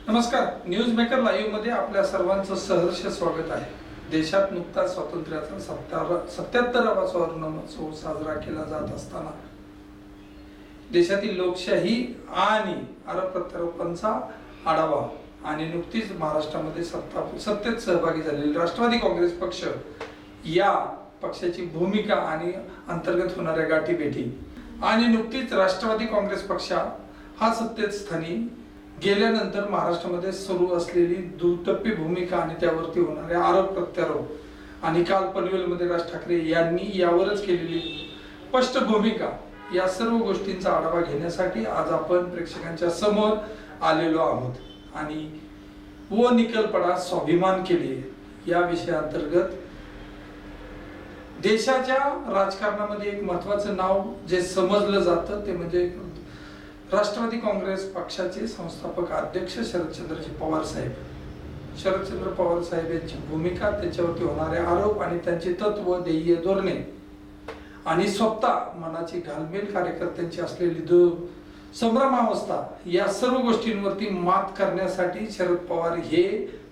नमस्कार, news maker live मध्ये आपल्या सर्वांचं सहर्ष स्वागत आहे। देशात नुकताच स्वातंत्र्याचा 77वा सुवर्णमहोत्सव साजरा केला जात असताना देशातील लोकशाही आणि अरबप्रत्यारोपणचा आढावा आणि नुकतीच महाराष्ट्रामध्ये सत्तेत सहभागी झालेली राष्ट्रवादी काँग्रेस पक्ष या पक्षाची भूमिका आणि अंतर्गत होणाऱ्या गाठीभेटी आणि नुकतीच राष्ट्रवादी काँग्रेस पक्ष हा सत्तेत स्थानी गेल्यानंतर महाराष्ट्रामध्ये सुरू असलेली दुटप्पी भूमिका आणि त्यावरती होणारे आरोप प्रत्यारोप आणि काल पनवेलमध्ये राज ठाकरे यांनी यावरच केलेली स्पष्ट भूमिका या सर्व गोष्टींचा आढावा घेण्यासाठी आज आपण प्रेक्षकांच्या समोर आलेलो आहोत। आणि वो निकलपडा स्वाभिमान केले या विषयाअंतर्गत देशाच्या राजकारणामध्ये एक महत्त्वाचं नाव जे समजलं जातं ते म्हणजे राष्ट्रवादी काँग्रेस पक्षाचे संस्थापक अध्यक्ष शरदचंद्रजी पवार साहेब। शरदचंद्र पवार साहेब यांची भूमिका, त्यांच्यावरती होणारे आरोप आणि त्यांचे तत्व, ध्येय, धोरणे आणि स्वतः मनाची घालमेल कार्यकर्त्यांची असलेली संभ्रमावस्था या सर्व गोष्टींवरती मात करण्यासाठी शरद पवार हे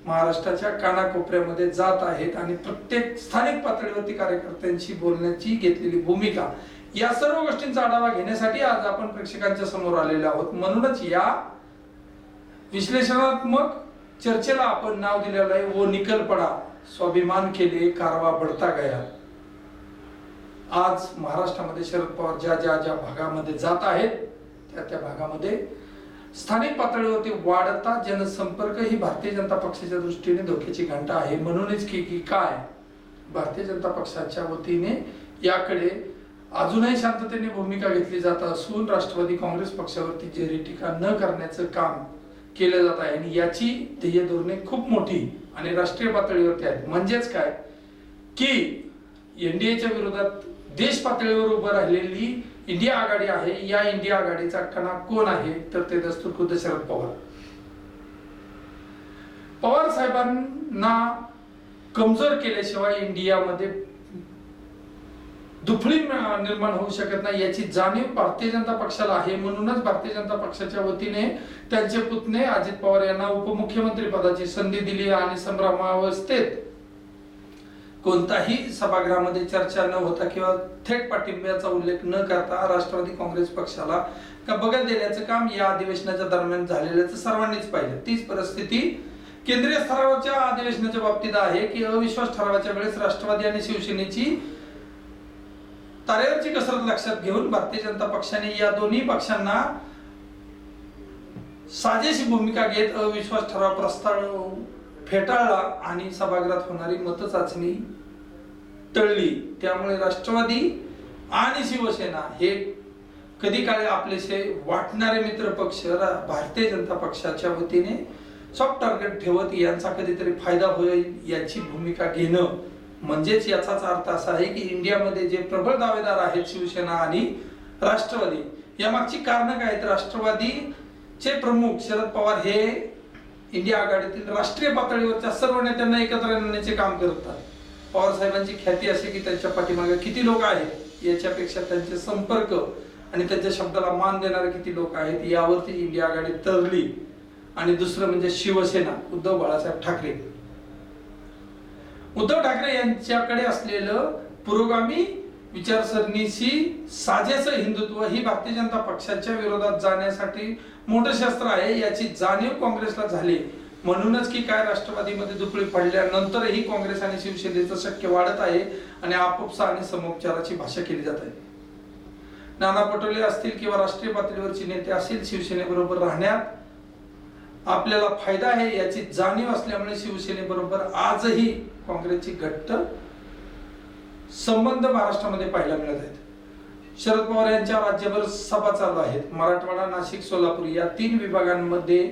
महाराष्ट्राच्या कानाकोपऱ्यामध्ये जात आहेत आणि प्रत्येक स्थानिक पातळीवरती कार्यकर्त्यांशी बोलण्याची घेतलेली भूमिका या सर्व गोष्टींचा आढावा घेण्यासाठी आज आपण प्रेक्षकांच्या समोर आलेलो आहोत। म्हणूनच या विश्लेषणात्मक चर्चेला आपण नाव दिलेलं आहे वो निकल पडा स्वाभिमान केले कारवा बढ़ता गया। आज महाराष्ट्रामध्ये शरद पवार ज्या भागामध्ये जात आहेत त्या भागामध्ये स्थानिक पातळीवरती वाढता जनसंपर्क ही भारतीय जनता पक्षाच्या दृष्टीने धोक्याची घंटा आहे। म्हणूनच की काय भारतीय जनता पक्षाच्या वतीने याकडे अजूनही शांततेने भूमिका घेतली जात असून राष्ट्रवादी काँग्रेस पक्षावरती जेरी टीका न करण्याचं काम केलं जात आहे आणि याची ध्येय धोरणे खूप मोठी आणि राष्ट्रीय पातळीवरती आहेत। म्हणजेच काय की एनडीएच्या विरोधात देश पातळीवर उभं राहिलेली इंडिया आघाडी आहे। या इंडिया आघाडीचा कणा कोण आहे तर ते दस्तूर खुद्द शरद पवार। पवार साहेबांना कमजोर केल्याशिवाय इंडियामध्ये दुफळी निर्माण होऊ शकत नाही याची जाणीव भारतीय जनता पक्षाला आहे। म्हणूनच भारतीय जनता पक्षाच्या वतीने त्यांचे पुतणे अजित पवार यांना उपमुख्यमंत्री पदाची संधी दिली आणि संभ्रमावस्थेत कोणताही सभागृहामध्ये चर्चा न होता किंवा थेट पाठिंब्याचा उल्लेख न करता राष्ट्रवादी काँग्रेस पक्षाला बगल देण्याचं काम या अधिवेशनाच्या दरम्यान झालेल्याचं सर्वांनीच पाहिलं। तीच परिस्थिती केंद्रीय स्तरावरच्या अधिवेशनाच्या बाबतीत आहे की अविश्वास ठरावाच्या वेळेस राष्ट्रवादी आणि शिवसेनेची तारेवरची कसरत लक्षात घेऊन भारतीय जनता पक्षाने या दोन्ही पक्षांना साजेशी भूमिका घेत अविश्वास ठराव प्रस्ताव फेटाळला आणि सभागृहात होणारी मतचाचणी टळली। त्यामुळे राष्ट्रवादी आणि शिवसेना हे कधी काळी आपलेसे वाटणारे मित्र पक्ष भारतीय जनता पक्षाच्या वतीने सॉफ्ट टार्गेट ठेवत यांचा कधीतरी फायदा होईल याची भूमिका घेणं म्हणजेच याचाच अर्थ असा आहे की इंडियामध्ये जे प्रबळ दावेदार आहेत शिवसेना आणि राष्ट्रवादी यामागची कारण काय आहेत। राष्ट्रवादीचे प्रमुख शरद पवार हे इंडिया आघाडीतील राष्ट्रीय पातळीवरच्या सर्व नेत्यांना एकत्र आणण्याचे काम करतात। पवार साहेबांची ख्याती असे की त्यांच्या पाठीमागे किती लोक आहेत याच्यापेक्षा त्यांचे संपर्क आणि त्यांच्या शब्दाला मान देणारे किती लोक आहेत यावरती इंडिया आघाडी तरली। आणि दुसरं म्हणजे शिवसेना उद्धव बाळासाहेब ठाकरे। उद्धव ठाकरे यांच्याकडे असलेलं पुरोगामी विचारसरणीशी साजेचं हिंदुत्व ही भारतीय जनता पक्षाच्या विरोधात जाण्यासाठी मोठं शस्त्र आहे याची जाणीव काँग्रेसला झाली। म्हणूनच की काय राष्ट्रवादीमध्ये दुफळी पडल्यानंतरही काँग्रेस आणि शिवसेनेचं शक्य वाढत आहे आणि आपोपसा आणि समोपचाराची भाषा केली जात आहे। नाना पटोले असतील किंवा राष्ट्रीय पातळीवरचे नेते असतील शिवसेनेबरोबर राहण्यात आपल्याला फायदा आहे याची जाणीव असल्यामुळे शिवसेनेबरोबर आजही काँग्रेसची घट्ट संबंध महाराष्ट्रामध्ये पाहायला मिळत आहेत। शरद पवार यांच्या राज्यभर सभा चालू आहेत। मराठवाडा, नाशिक, सोलापूर या 3 विभागांमध्ये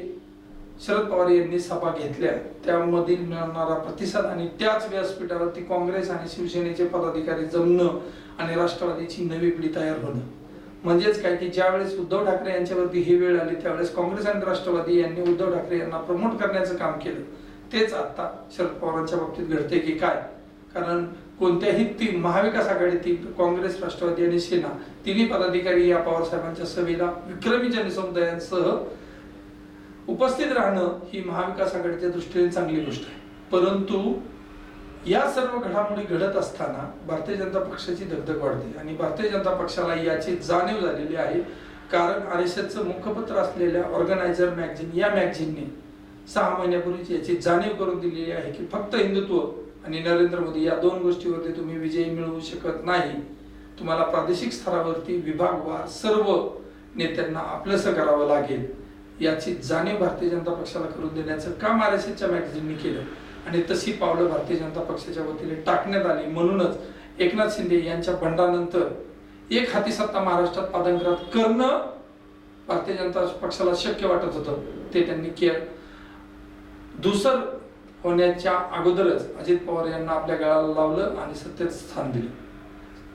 शरद पवार यांनी सभा घेतल्या। त्यामधील मिळणारा प्रतिसाद आणि त्याच व्यासपीठावरती काँग्रेस आणि शिवसेनेचे पदाधिकारी जमणं आणि राष्ट्रवादीची नवी पिढी तयार होणं म्हणजेच काय की ज्यावेळेस उद्धव ठाकरे यांच्यावरती ही वेळ आली त्यावेळेस काँग्रेस आणि राष्ट्रवादी यांनी उद्धव ठाकरे यांना प्रमोट करण्याचं काम केलं। तेच आता शरद पवारांच्या बाबतीत घडते की काय कारण कोणत्याही 3 महाविकास आघाडीतील काँग्रेस, राष्ट्रवादी आणि सेना तिन्ही पदाधिकारी या पवार साहेबांच्या सभेला विक्रमी जनसमुदायांसह उपस्थित राहणं ही महाविकास आघाडीच्या दृष्टीने चांगली गोष्ट आहे. परंतु या सर्व घडामोडी घडत असताना भारतीय जनता पक्षाची धगधग वाढते आणि भारतीय जनता पक्षाला याची जाणीव झालेली आहे. कारण RSSचं मुखपत्र असलेल्या ऑर्गनायझर मॅगझिन या मॅगझिनने 6 महिन्यापूर्वीच याची जाणीव करून दिलेली आहे की फक्त हिंदुत्व आणि नरेंद्र मोदी या 2 गोष्टीवरती तुम्ही विजय मिळवू शकत नाही. तुम्हाला प्रादेशिक स्तरावरती विभागवार सर्व नेत्यांना आपलंसं करावं लागेल. याची जाणीव भारतीय जनता पक्षाला करून देण्याचं काम RSSच्या मॅगझिनने केलं आणि तशी पावलं भारतीय जनता पक्षाच्या वतीने टाकण्यात आली. म्हणूनच एकनाथ शिंदे यांच्या बंडानंतर एक हाती सत्ता महाराष्ट्रात पादांकरात करणं भारतीय जनता पक्षाला शक्य वाटत होतं, ते त्यांनी केलं. दुसर होण्याच्या अगोदरच अजित पवार यांना आपल्या गळाला लावलं आणि सत्तेत स्थान दिलं.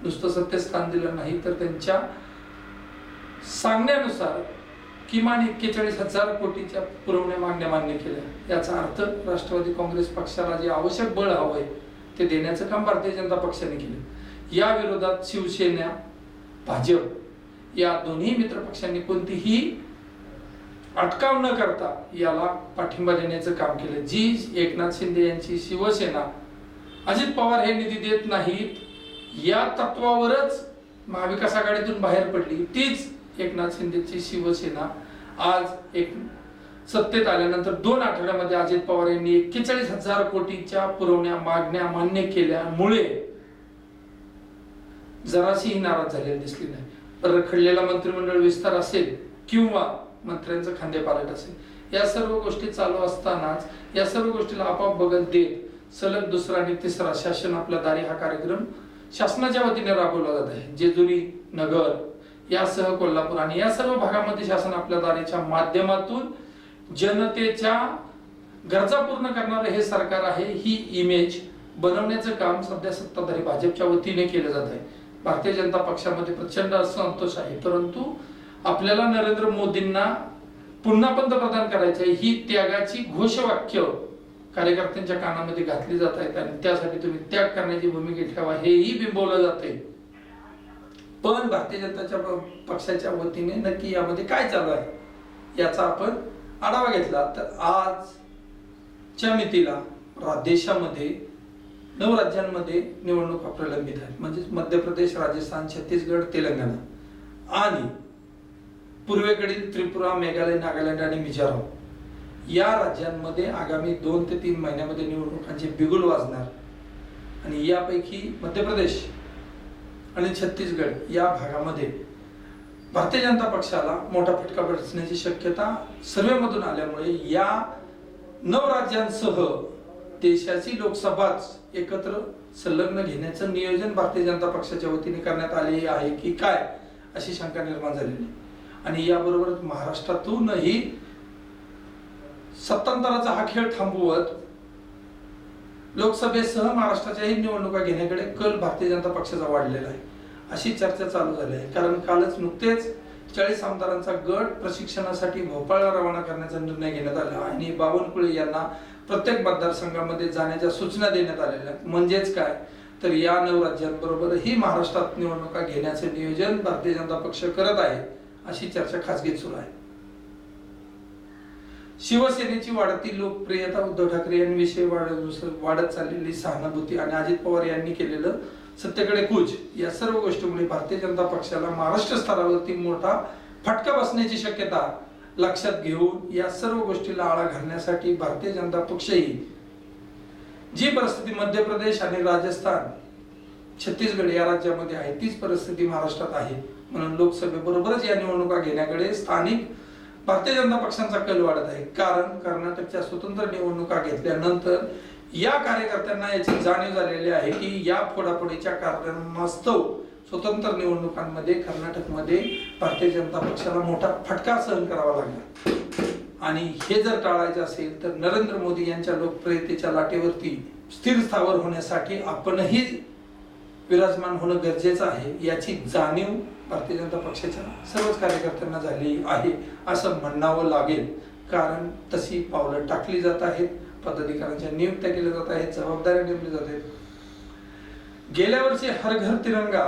नुसतं सत्तेत स्थान दिलं नाही तर त्यांच्या सांगण्यानुसार किमान 41,000 कोटीच्या पुरवण्या मागण्या मान्य केल्या. याचा अर्थ राष्ट्रवादी काँग्रेस पक्षाला जे आवश्यक बळ हवंय ते देण्याचं काम भारतीय जनता पक्षाने केलं. या विरोधात शिवसेना, भाजप या दोन्ही मित्र पक्षांनी कोणतीही अटकाव न करता याला पाठिंबा देण्याचं काम केलं. जी एकनाथ शिंदे यांची शिवसेना अजित पवार हे निधी देत नाहीत या तत्वावरच महाविकास आघाडीतून बाहेर पडली, तीच एकनाथ शिंदेची शिवसेना आज एक सत्तेत आल्यानंतर 2 आठवड्यामध्ये अजित पवार यांनी 41,000 कोटीच्या पुरवण्या मागण्या मान्य केल्यामुळे जराशीही नाराज झालेली दिसली नाही. रखडलेला मंत्रिमंडळ विस्तार असेल किंवा मंत्र्यांचं खांदेपालट असेल, या सर्व गोष्टी चालू असतानाच या सर्व गोष्टीला आपोआप बगल देत सलग दुसरा आणि तिसरा शासन आपल्या दारी हा कार्यक्रम शासनाच्या वतीने राबवला जात आहे. जेजुरी, नगर यासह कोल्हापूर आणि या सर्व भागामध्ये शासन आपल्या दारीच्या माध्यमातून जनतेच्या गरजा पूर्ण करणारे हे सरकार आहे ही इमेज बनवण्याचं काम सध्या सत्ताधारी भाजपच्या वतीने केलं जात आहे. भारतीय जनता पक्षामध्ये प्रचंड असंतोष आहे, परंतु आपल्याला नरेंद्र मोदींना पुन्हा पंतप्रधान करायचे ही त्यागाची घोषवाक्य कार्यकर्त्यांच्या कानामध्ये घातली जात आहेत आणि त्यासाठी तुम्ही त्याग करण्याची भूमिका ठेवा हेही बिंबवलं जाते. पण भारतीय जनता पक्षाच्या वतीने नक्की यामध्ये काय चालू आहे याचा आपण आढावा घेतला तर आजच्या मितीला देशामध्ये 9 राज्यांमध्ये निवडणुका प्रलंबित आहेत. म्हणजे मध्य प्रदेश, राजस्थान, छत्तीसगड, तेलंगणा आणि पूर्वेकडील त्रिपुरा, मेघालय, नागालँड आणि मिझोराम या राज्यांमध्ये आगामी 2 ते 3 महिन्यामध्ये निवडणुकांचे बिगुल वाजणार आणि यापैकी मध्य प्रदेश आणि छत्तीसगड या भागामध्ये भारतीय जनता पक्षाला मोठा फटका बसण्याची शक्यता सर्वेमधून आल्यामुळे या 9 राज्यांसह देशाची लोकसभाच एकत्र संलग्न घेण्याचं नियोजन भारतीय जनता पक्षाच्या वतीने करण्यात आले आहे की काय अशी शंका निर्माण झालेली. आणि याबरोबरच महाराष्ट्रातूनही सत्तांतराचा हा खेळ थांबवत लोकसभेसह महाराष्ट्राच्याही निवडणुका घेण्याकडे कल भारतीय जनता पक्षाचा वाढलेला आहे अशी चर्चा चालू झाली आहे. कारण कालच नुकतेच 40 आमदारांचा गट प्रशिक्षणासाठी भोपाळला रवाना करण्याचा निर्णय घेण्यात आला आणि बावनकुळे यांना प्रत्येक मतदारसंघामध्ये जाण्याच्या सूचना देण्यात आलेल्या. म्हणजेच काय तर या 9 राज्यांबरोबरही महाराष्ट्रात निवडणुका घेण्याचे नियोजन भारतीय जनता पक्ष करत आहे अशी चर्चा खासगीत सुरू आहे. शिवसेनेची वाढती लोकप्रियता, उद्धव ठाकरे यांविषयी वाढत चाललेली सहानुभूती आणि अजित पवार यांनी केलेलं सत्तेकडे कूच या सर्व गोष्टीमुळे भारतीय जनता पक्षाला महाराष्ट्र स्तरावरती मोठा फटका बसण्याची शक्यता लक्षात घेऊन या सर्व गोष्टीला आळा घालण्यासाठी भारतीय जनता पक्षही जी परिस्थिती मध्य प्रदेश आणि राजस्थान, छत्तीसगड या राज्यामध्ये आहे तीच परिस्थिती महाराष्ट्रात आहे. म्हणून लोकसभेबरोबरच या निवडणुका घेण्याकडे स्थानिक भारतीय जनता पक्षांचा कल वाढत आहे. कारण कर्नाटकच्या स्वतंत्र निवडणुका घेतल्यानंतर या कार्यकर्त्यांना याची जाणीव झालेली आहे की या फोडाफोडीच्या कारणास्तव स्वतंत्र निवडणुकांमध्ये कर्नाटकमध्ये भारतीय जनता पक्षाला मोठा फटका सहन करावा लागला आणि हे जर टाळायचं असेल तर नरेंद्र मोदी यांच्या लोकप्रियतेच्या लाटेवरती स्थिर स्थावर होण्यासाठी आपणही विराजमान होणं गरजेचं आहे याची जाणीव भारतीय जनता पक्षाच्या सर्वच कार्यकर्त्यांना झाली आहे असं म्हणावं लागेल. कारण तशी पावलं टाकली जात आहेत, पदाधिकाऱ्यांच्या नियुक्त्या केल्या जात आहेत, जबाबदाऱ्या नेमल्या जात आहेत. गेल्या वर्षी हर घर तिरंगा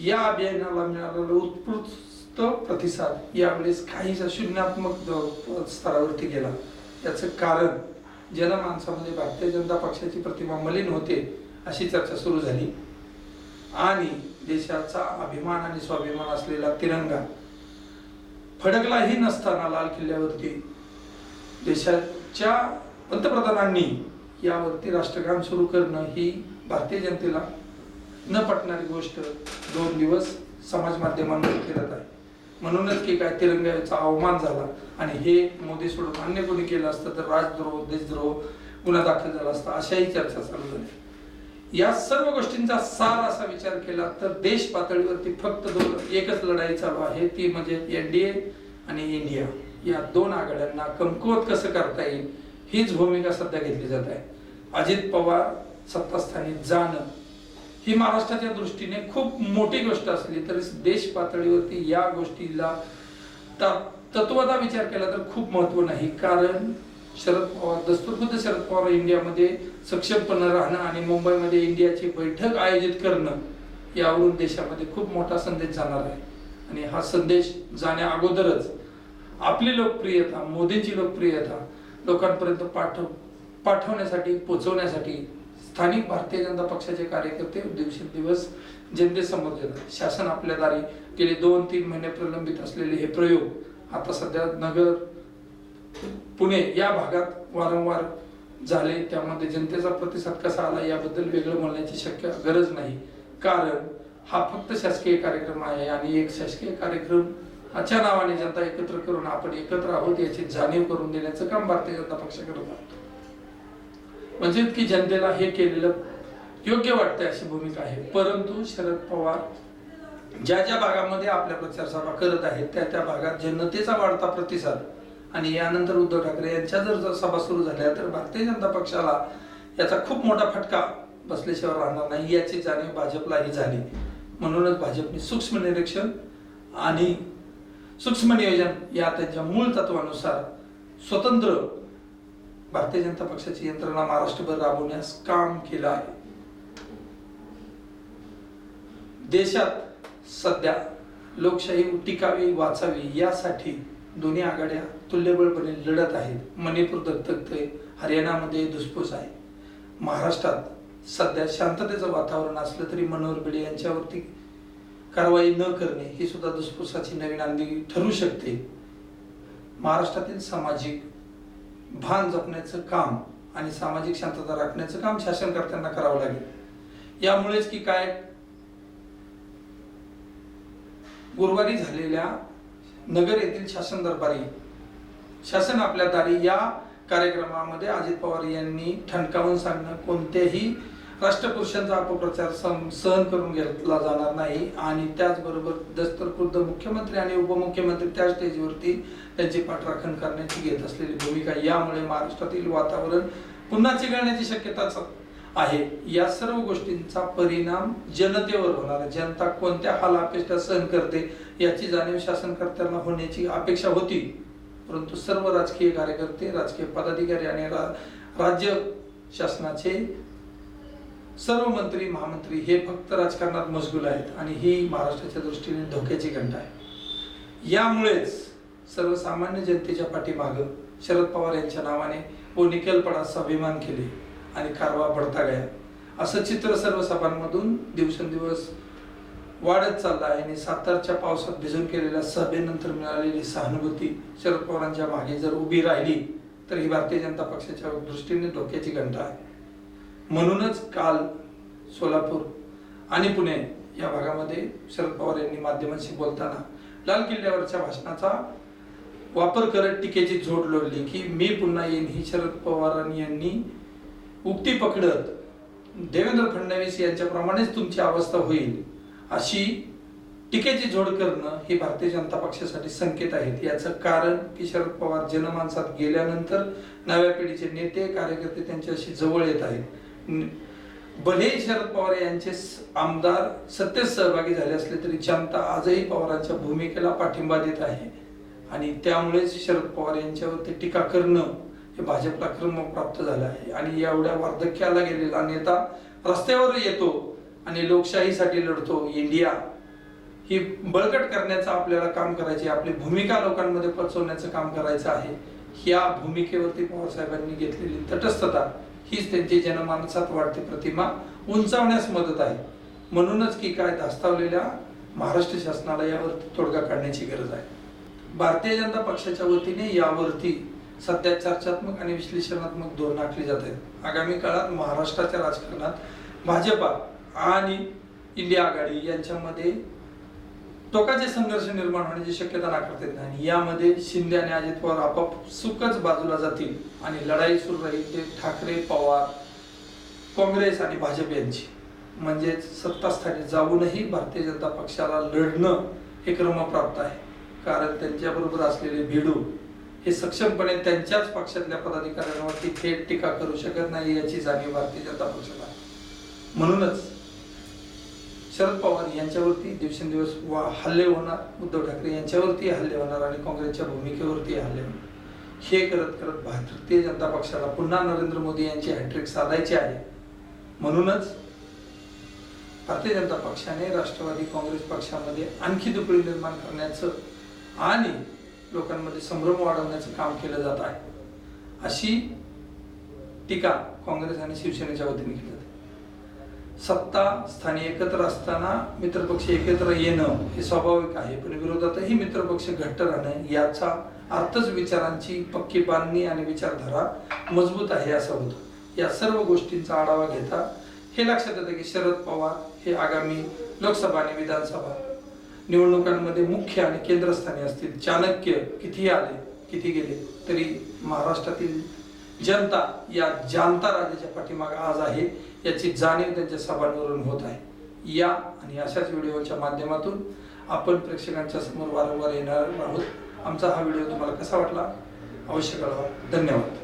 या अभियानाला मिळालेलं तो प्रतिसाद यावेळेस काहीसा शून्यात्मक स्तरावरती गेला. याचं कारण जनमानसामध्ये भारतीय जनता पक्षाची प्रतिमा मलिन होते अशी चर्चा सुरू झाली आणि देशाचा अभिमान आणि स्वाभिमान असलेला तिरंगा फडकलाही नसताना लाल किल्ल्यावरती देशाच्या पंतप्रधानांनी यावरती राष्ट्रगान सुरू करणं ही भारतीय जनतेला न पटणारी गोष्ट 2 दिवस समाज माध्यमांवर फिरत आहे. म्हणूनच की काय तिरंग्याचा अवमान झाला आणि हे मोदी सोडून अन्य कोणी केलं असतं तर राजद्रोह देशद्रोह गुन्हा दाखल झाला असता अशाही चर्चा चालू झाल्या. या सर्व गोष्टींचा सार असा विचार केला तर देश पातळीवरती फक्त एकच लढाई चालू आहे, ती म्हणजे एनडीए आणि इंडिया या 2 आघाड्यांना कमकुवत कसं करता येईल हीच भूमिका सध्या घेतली जात आहे. अजित पवार सत्तास्थानी जाणं ही महाराष्ट्राच्या दृष्टीने खूप मोठी गोष्ट असली तरी देश पातळीवरती या गोष्टीला तत्वता विचार केला तर खूप महत्व नाही. कारण शरद पवार दस्तूरबद्ध शरद पवार इंडियामध्ये सक्षमपणे राहणं आणि मुंबईमध्ये इंडियाची बैठक आयोजित करणं यावरून देशामध्ये खूप मोठा संदेश जाणार आहे. आणि हा संदेश जाण्या अगोदरच आपली लोकप्रियता मोदींची लोकप्रियता लोकांपर्यंत पाठवण्यासाठी पोहोचवण्यासाठी स्थानिक भारतीय जनता पक्षाचे कार्यकर्ते दिवसेंदिवस जनतेसमोर येतात. शासन आपल्या दारी गेले 2-3 महिने प्रलंबित असलेले हे प्रयोग आता सध्या नगर पुणे या भागात वारंवार झाले. त्यामध्ये जनतेचा प्रतिसाद कसा आला याबद्दल वेगळं बोलण्याची गरज नाही. कारण हा फक्त शासकीय कार्यक्रम आहे आणि एक शासकीय कार्यक्रमाच्या नावाने जनता एकत्र करून आपण एकत्र आहोत याची जाणीव करून देण्याचं काम भारतीय जनता पक्ष करत आहे. म्हणजे की जनतेला हे केलेलं योग्य वाटतंय अशी भूमिका आहे. परंतु शरद पवार ज्या ज्या भागामध्ये आपल्या प्रचार सभा करत आहेत त्या भागात जनतेचा वाढता प्रतिसाद आणि यानंतर उद्धव ठाकरे यांच्या जर सभा सुरू झाल्या तर भारतीय जनता पक्षाला याचा खूप मोठा फटका बसल्याशिवाय राहणार नाही याची जाणीव भाजपलाही झाली. म्हणूनच भाजपने सूक्ष्म निरीक्षण आणि सूक्ष्म नियोजन या त्यांच्या मूळ तत्वानुसार स्वतंत्र भारतीय जनता पक्षाची यंत्रणा महाराष्ट्रभर राबवण्यास काम केलं आहे. देशात सध्या लोकशाही टिकावी वाचावी यासाठी दोन्ही आघाड्या तुल्यबळपणे लढत आहेत. मणिपूर दत्तकते, हरियाणामध्ये धुसफूस आहे. महाराष्ट्रात सध्या शांततेचं वातावरण असलं तरी मनोहर भिडे यांच्यावरती कारवाई न करणे ही सुद्धा धुसफूसाची नवीन आंधी ठरू शकते. महाराष्ट्रातील सामाजिक भान जपण्याचं काम आणि सामाजिक शांतता राखण्याचं काम शासनकर्त्यांना करावं लागेल. यामुळेच की काय गुरुवारी झालेल्या नगर येथील शासन दरबारी शासन आपल्या दारी या कार्यक्रमामध्ये अजित पवार यांनी ठणकावून सांगणं कोणत्याही राष्ट्रपुरुषांचा अपप्रचार सहन करून घेतला जाणार नाही आणि त्याचबरोबर दस्तूरबद्ध मुख्यमंत्री आणि उपमुख्यमंत्री त्या स्टेजवरती त्यांची पाठराखण करण्याची घेत असलेली भूमिका यामुळे महाराष्ट्रातील वातावरण पुन्हा चिघळण्याची शक्यता आहे. या सर्व गोष्टींचा परिणाम जनतेवर होणार आहे. जनता कोणत्या हाल अपेक्षा सहन करते याची जाणीव शासनकर्त्यांना होण्याची अपेक्षा होती. परंतु सर्व राजकीय कार्यकर्ते राजकीय पदाधिकारी आणि राज्य शासनाचे सर्व मंत्री महामंत्री हे फक्त राजकारणात मशगूल आहेत आणि ही महाराष्ट्राच्या दृष्टीने धोक्याची घंटा आहे. यामुळेच सर्वसामान्य जनतेच्या पाठीमागं शरद पवार यांच्या नावाने वो निकलपडा स्वाभिमान केले आणि कारवा बढता गया असं चित्र सर्व सभांमधून दिवसेंदिवस वाढत चाललं आहे. आणि सातारच्या पावसात भिजून केलेल्या सभेनंतर मिळालेली सहानुभूती शरद पवारांच्या मागे जर उभी राहिली तर ही भारतीय जनता पक्षाच्या दृष्टीने धोक्याची घंटा आहे. म्हणूनच काल सोलापूर आणि पुणे या भागामध्ये शरद पवार यांनी माध्यमांशी बोलताना लाल किल्ल्यावरच्या भाषणाचा वापर करत टीकेची झोड लोटली की मी पुन्हा येईन ही शरद पवार यांनी उक्ती पकडत देवेंद्र फडणवीस यांच्याप्रमाणेच तुमची अवस्था होईल अशी टीकेची झोड करणं ही भारतीय जनता पक्षासाठी संकेत आहेत. याचं कारण की शरद पवार जनमानसात गेल्यानंतर नव्या पिढीचे नेते कार्यकर्ते त्यांच्याशी जवळ येत आहेत. भले शरद पवार यांचे आमदार सत्तेत सहभागी झाले असले तरी जनता आजही पवारांच्या भूमिकेला पाठिंबा देत आहे आणि त्यामुळेच शरद पवार यांच्यावरती टीका करणं हे भाजपला क्रमप्राप्त झालं आहे. आणि एवढ्या वार्धक्याला गेलेला नेता रस्त्यावर येतो आणि लोकशाहीसाठी लढतो इंडिया ही बळकट करण्याचं आपल्याला काम करायचे, आपली भूमिका लोकांमध्ये पोहोचवण्याचं काम करायचं आहे. ह्या भूमिकेवरती पवार साहेबांनी घेतलेली तटस्थता हीच त्यांची जनमानसात वाढती प्रतिमा उंचावण्यास मदत आहे. म्हणूनच की काय धास्तावलेल्या महाराष्ट्र शासनाला यावरती तोडगा काढण्याची गरज आहे. भारतीय जनता पक्षाच्या वतीने यावरती सध्या चर्चात्मक आणि विश्लेषणात्मक धोरण आखली जात आहेत. आगामी काळात महाराष्ट्राच्या राजकारणात भाजपा आणि इंडिया आघाडी यांच्यामध्ये टोकाचे संघर्ष निर्माण होण्याची शक्यता नाकारता येत नाही. यामध्ये शिंदे आणि अजित पवार आपाप सुकच बाजूला जातील आणि लढाई सुरू राहील ते ठाकरे, पवार, काँग्रेस आणि भाजप यांची. म्हणजेच सत्तास्थानी जाऊनही भारतीय जनता पक्षाला लढणं हे क्रमप्राप्त आहे. कारण त्यांच्याबरोबर असलेले भिडू हे सक्षमपणे त्यांच्याच पक्षातल्या पदाधिकाऱ्यांवरती थेट टीका करू शकत नाही याची जाणीव भारतीय जनता पक्षाला आहे. म्हणूनच शरद पवार यांच्यावरती दिवसेंदिवस हल्ले होणार, उद्धव ठाकरे यांच्यावरती हल्ले होणार आणि काँग्रेसच्या भूमिकेवरती हल्ले होणार. हे करत करत भारतीय जनता पक्षाला पुन्हा नरेंद्र मोदी यांची हॅट्रिक साधायची आहे. म्हणूनच भारतीय जनता पक्षाने राष्ट्रवादी काँग्रेस पक्षामध्ये आणखी दुपळी निर्माण करण्याचं आणि लोकांमध्ये संभ्रम वाढवण्याचं काम केलं जात आहे, अशी टीका काँग्रेस आणि शिवसेनेच्या वतीने केली जाते. सत्ता स्थानी एकत्र असताना मित्रपक्ष एकत्र येणं हे स्वाभाविक आहे, पण विरोधातही मित्रपक्ष घट्ट राहणं याचा अर्थच विचारांची पक्की बांधणी आणि विचारधारा मजबूत आहे असं होतं. या सर्व गोष्टींचा आढावा घेता हे लक्षात येतं की शरद पवार हे आगामी लोकसभा आणि विधानसभा निवडणुकांमध्ये मुख्य आणि केंद्रस्थानी असतील. चाणक्य कितीही आले किती गेले तरी महाराष्ट्रातील जनता या जाणता राजाच्या पाठीमागे आज आहे याची जाणीव त्यांच्या सभांवरून होत आहे. या आणि अशाच व्हिडिओच्या माध्यमातून आपण प्रेक्षकांच्या समोर वारंवार येणार आहोत. आमचा हा व्हिडिओ तुम्हाला कसा वाटला अवश्य कळवा. धन्यवाद.